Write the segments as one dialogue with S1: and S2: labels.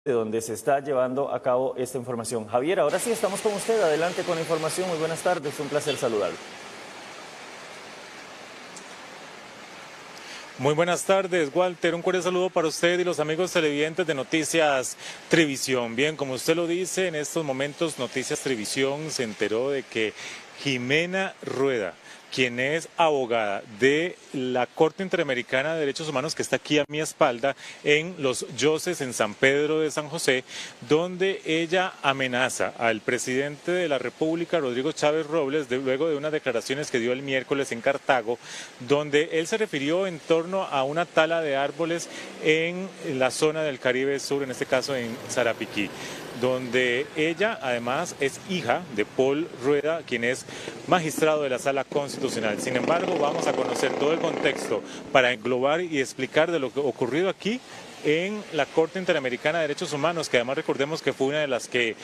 S1: de donde se está llevando a cabo esta información. Javier, ahora sí estamos con usted. Adelante con la información. Muy buenas tardes. Un placer saludarlo.
S2: Muy buenas tardes, Walter. Un cordial saludo para usted y los amigos televidentes de Noticias Trivisión. Bien, como usted lo dice, en estos momentos Noticias Trivisión se enteró de que Jimena Rueda, quien es abogada de la Corte Interamericana de Derechos Humanos, que está aquí a mi espalda en Los Yoses, en San Pedro de San José, donde ella amenaza al presidente de la República, Rodrigo Chávez Robles, luego de unas declaraciones que dio el miércoles en Cartago, donde él se refirió en torno a una tala de árboles en la zona del Caribe Sur, en este caso en Sarapiquí, donde ella además es hija de Paul Rueda, quien es magistrado de la Sala Constitucional. Sin embargo, vamos a conocer todo el contexto para englobar y explicar de lo que ocurrido aquí en la Corte Interamericana de Derechos Humanos, que además recordemos que fue una de las que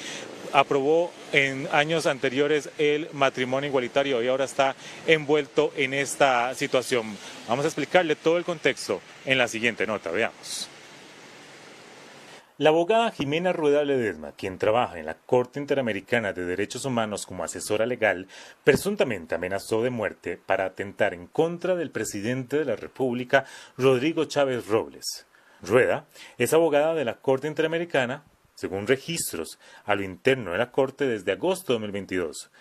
S2: aprobó en años anteriores el matrimonio igualitario y ahora está envuelto en esta situación. Vamos a explicarle todo el contexto en la siguiente nota, veamos. La abogada Jimena Rueda Ledesma, quien trabaja en la Corte Interamericana de Derechos Humanos como asesora legal, presuntamente amenazó de muerte para atentar en contra del presidente de la República, Rodrigo Chávez Robles. Rueda es abogada de la Corte Interamericana, según registros a lo interno de la Corte desde agosto de 2022.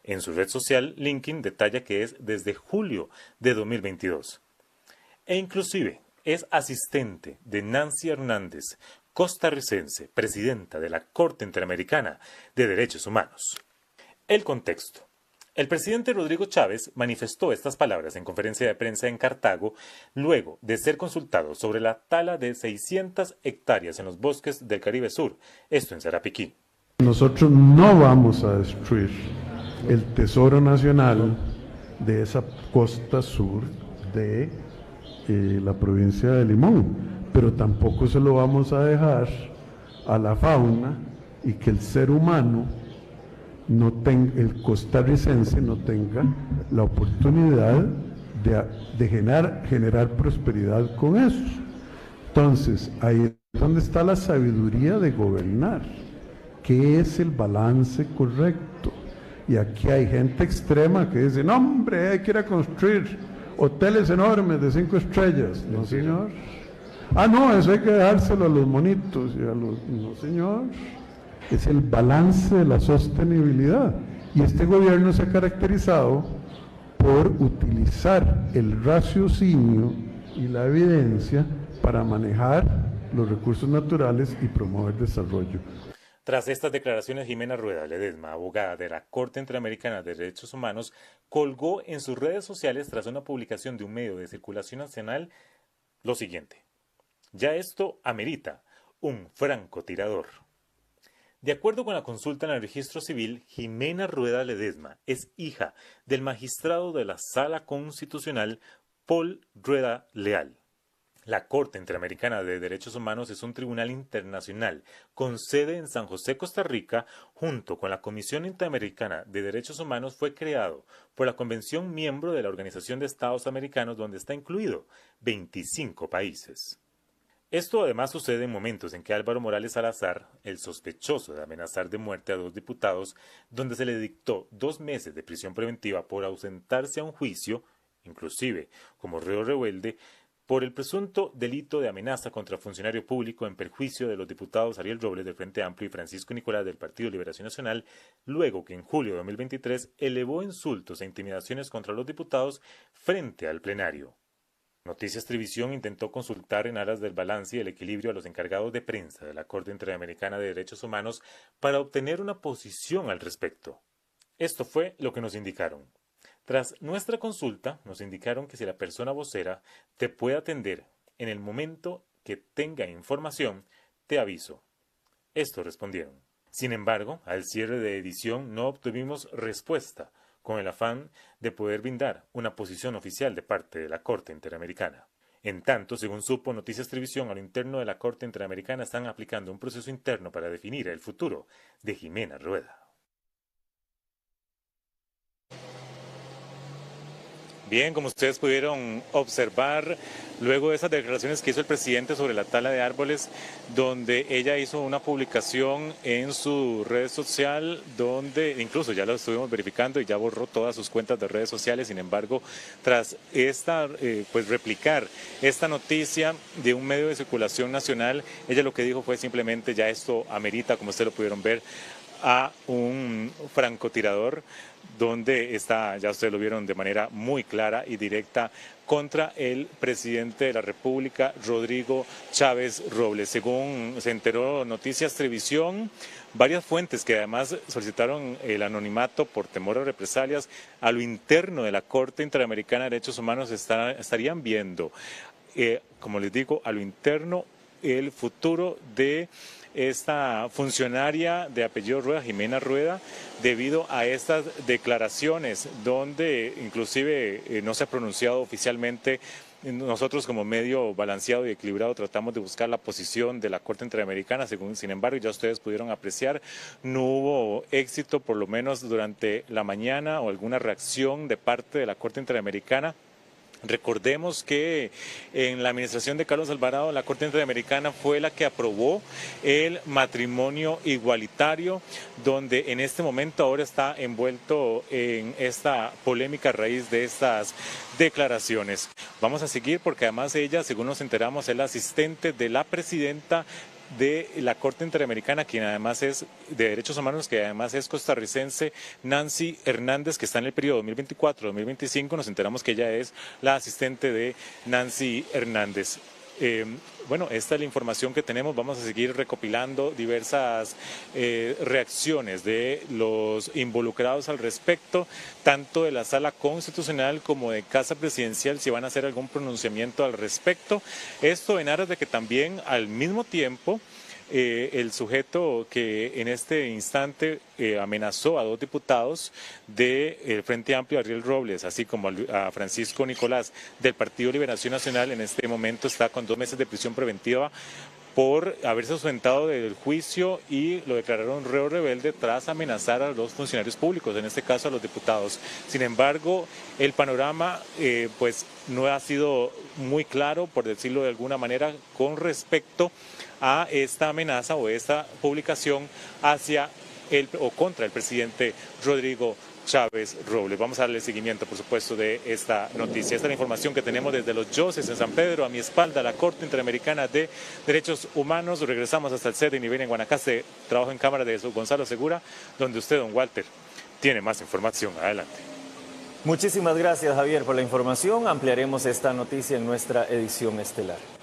S2: En su red social, LinkedIn detalla que es desde julio de 2022. E inclusive es asistente de Nancy Hernández, costarricense, presidenta de la Corte Interamericana de Derechos Humanos. El contexto. El presidente Rodrigo Chávez manifestó estas palabras en conferencia de prensa en Cartago luego de ser consultado sobre la tala de 600 hectáreas en los bosques del Caribe Sur, esto en Sarapiquí.
S3: Nosotros no vamos a destruir el tesoro nacional de esa costa sur de la provincia de Limón, pero tampoco se lo vamos a dejar a la fauna y que el ser humano no tenga, el costarricense no tenga la oportunidad de generar prosperidad con eso. Entonces, ahí es donde está la sabiduría de gobernar. ¿Qué es el balance correcto? Y aquí hay gente extrema que dice, no hombre, hay que ir a construir hoteles enormes de 5 estrellas. No, señor. Ah, no, eso hay que dejárselo a los monitos y a los... No, señor. Es el balance de la sostenibilidad. Y este gobierno se ha caracterizado por utilizar el raciocinio y la evidencia para manejar los recursos naturales y promover desarrollo.
S2: Tras estas declaraciones, Jimena Rueda Ledesma, abogada de la Corte Interamericana de Derechos Humanos, colgó en sus redes sociales tras una publicación de un medio de circulación nacional lo siguiente: ya esto amerita un francotirador. De acuerdo con la consulta en el registro civil, Jimena Rueda Ledesma es hija del magistrado de la Sala Constitucional Paul Rueda Leal. La Corte Interamericana de Derechos Humanos es un tribunal internacional con sede en San José, Costa Rica. Junto con la Comisión Interamericana de Derechos Humanos fue creado por la Convención miembro de la Organización de Estados Americanos, donde está incluido 25 países. Esto además sucede en momentos en que Álvaro Morales Salazar, el sospechoso de amenazar de muerte a 2 diputados, donde se le dictó 2 meses de prisión preventiva por ausentarse a un juicio, inclusive como reo rebelde, por el presunto delito de amenaza contra funcionario público en perjuicio de los diputados Ariel Robles del Frente Amplio y Francisco Nicolás del Partido Liberación Nacional, luego que en julio de 2023 elevó insultos e intimidaciones contra los diputados frente al plenario. Noticias Trivisión intentó consultar en aras del balance y el equilibrio a los encargados de prensa de la Corte Interamericana de Derechos Humanos para obtener una posición al respecto. Esto fue lo que nos indicaron. Tras nuestra consulta, nos indicaron que si la persona vocera te puede atender en el momento que tenga información, te aviso. Esto respondieron. Sin embargo, al cierre de edición no obtuvimos respuesta, con el afán de poder brindar una posición oficial de parte de la Corte Interamericana. En tanto, según supo Noticias Trivisión, a lo interno de la Corte Interamericana están aplicando un proceso interno para definir el futuro de Jimena Rueda. Bien, como ustedes pudieron observar, luego de esas declaraciones que hizo el presidente sobre la tala de árboles, donde ella hizo una publicación en su red social, donde incluso ya lo estuvimos verificando y ya borró todas sus cuentas de redes sociales. Sin embargo, tras replicar esta noticia de un medio de circulación nacional, ella lo que dijo fue simplemente: ya esto amerita, como ustedes lo pudieron ver, a un francotirador, donde está, ya ustedes lo vieron de manera muy clara y directa, contra el presidente de la República, Rodrigo Chávez Robles. Según se enteró Noticias Trivisión, varias fuentes que además solicitaron el anonimato por temor a represalias a lo interno de la Corte Interamericana de Derechos Humanos estarían viendo, como les digo, a lo interno el futuro de esta funcionaria de apellido Rueda, Jimena Rueda, debido a estas declaraciones donde inclusive no se ha pronunciado oficialmente. Nosotros, como medio balanceado y equilibrado, tratamos de buscar la posición de la Corte Interamericana. Sin embargo, ya ustedes pudieron apreciar, no hubo éxito, por lo menos durante la mañana, o alguna reacción de parte de la Corte Interamericana. Recordemos que en la administración de Carlos Alvarado, la Corte Interamericana fue la que aprobó el matrimonio igualitario, donde en este momento ahora está envuelto en esta polémica a raíz de estas declaraciones. Vamos a seguir porque además ella, según nos enteramos, es la asistente de la presidenta de la Corte Interamericana, quien además es de Derechos Humanos, que además es costarricense, Nancy Hernández, que está en el periodo 2024-2025. Nos enteramos que ella es la asistente de Nancy Hernández. Bueno, esta es la información que tenemos. Vamos a seguir recopilando diversas reacciones de los involucrados al respecto, tanto de la Sala Constitucional como de Casa Presidencial, si van a hacer algún pronunciamiento al respecto. Esto en aras de que también al mismo tiempo el sujeto que en este instante amenazó a 2 diputados del Frente Amplio, Ariel Robles, así como a Francisco Nicolás del Partido Liberación Nacional, en este momento está con 2 meses de prisión preventiva por haberse ausentado del juicio, y lo declararon reo rebelde tras amenazar a los funcionarios públicos, en este caso a los diputados. Sin embargo, el panorama pues no ha sido muy claro, por decirlo de alguna manera, con respecto a esta amenaza o esta publicación hacia contra el presidente Rodrigo Chávez Robles. Vamos a darle seguimiento, por supuesto, de esta noticia. Esta es la información que tenemos desde Los Yoses, en San Pedro. A mi espalda, la Corte Interamericana de Derechos Humanos. Regresamos hasta el set de nivel en Guanacaste. Trabajo en cámara de Gonzalo Segura, donde usted, don Walter, tiene más información. Adelante.
S1: Muchísimas gracias, Javier, por la información. Ampliaremos esta noticia en nuestra edición estelar.